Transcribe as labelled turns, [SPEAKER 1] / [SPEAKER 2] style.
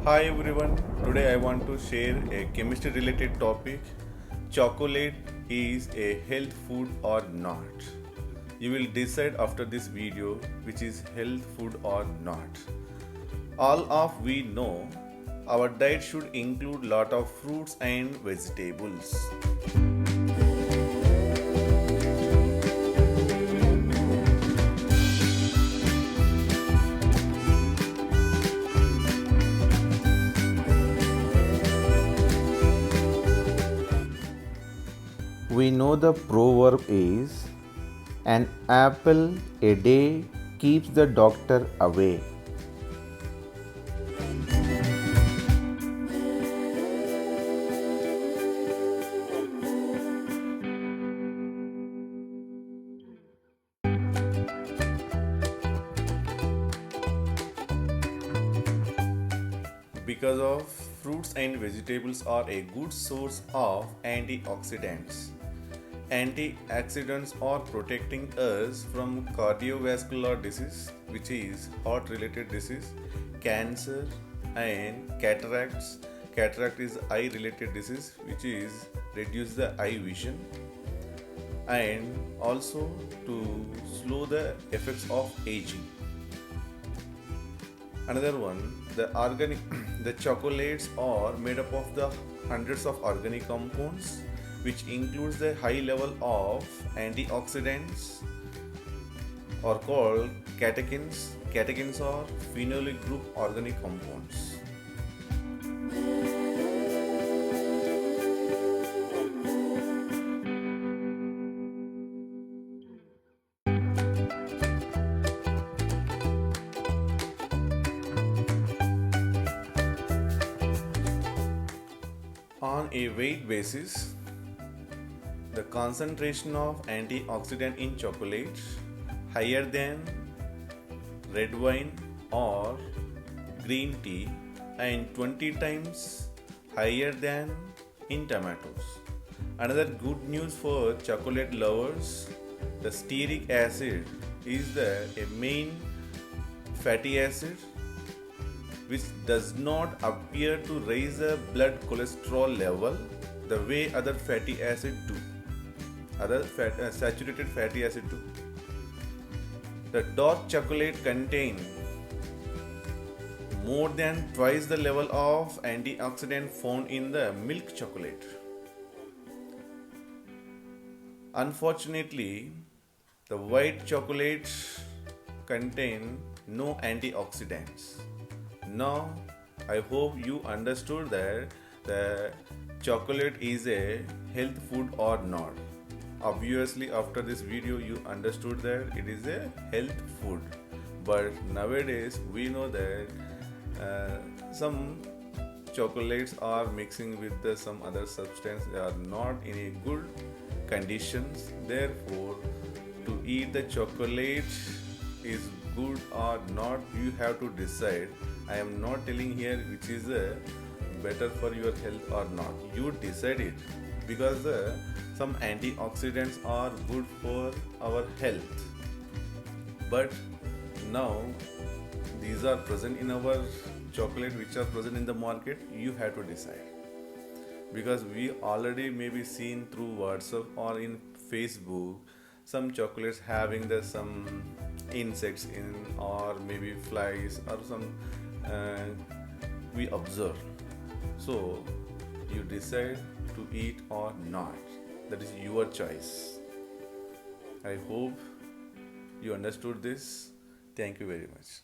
[SPEAKER 1] Hi everyone, today I want to share a chemistry related topic. Chocolate is a health food or not? You will decide after this video which is health food or not. All of we know our diet should include lot of fruits and vegetables. We know the proverb is an apple a day keeps the doctor away. Because of fruits and vegetables are a good source of antioxidants. Antioxidants are protecting us from cardiovascular disease, which is heart related disease, cancer, and cataracts. Cataract is eye related disease, which is reduce the eye vision, and also to slow the effects of aging. Another one, the organic the chocolates are made up of the hundreds of organic compounds, which includes the high level of antioxidants are called catechins. Catechins are phenolic group organic compounds. On a weight basis, the concentration of antioxidant in chocolate higher than red wine or green tea and 20 times higher than in tomatoes. Another good news for chocolate lovers, the stearic acid is a main fatty acid which does not appear to raise the blood cholesterol level the way other fatty acid do. Saturated fatty acid do. The dark chocolate contain more than twice the level of antioxidant found in the milk chocolate. Unfortunately, the white chocolate contain no antioxidants. Now, I hope you understood that the chocolate is a health food or not. Obviously, after this video, you understood that it is a health food. But nowadays, we know that some chocolates are mixing with some other substance. They are not in a good conditions. Therefore, to eat the chocolate is good or not, you have to decide. I am not telling here which is better for your health or not. You decide it, because some antioxidants are good for our health. But now these are present in our chocolate, which are present in the market. You have to decide, because we already maybe seen through WhatsApp or in Facebook some chocolates having some insects in, or maybe flies, or some we observe. So you decide to eat or not. That is your choice. I hope you understood this. Thank you very much.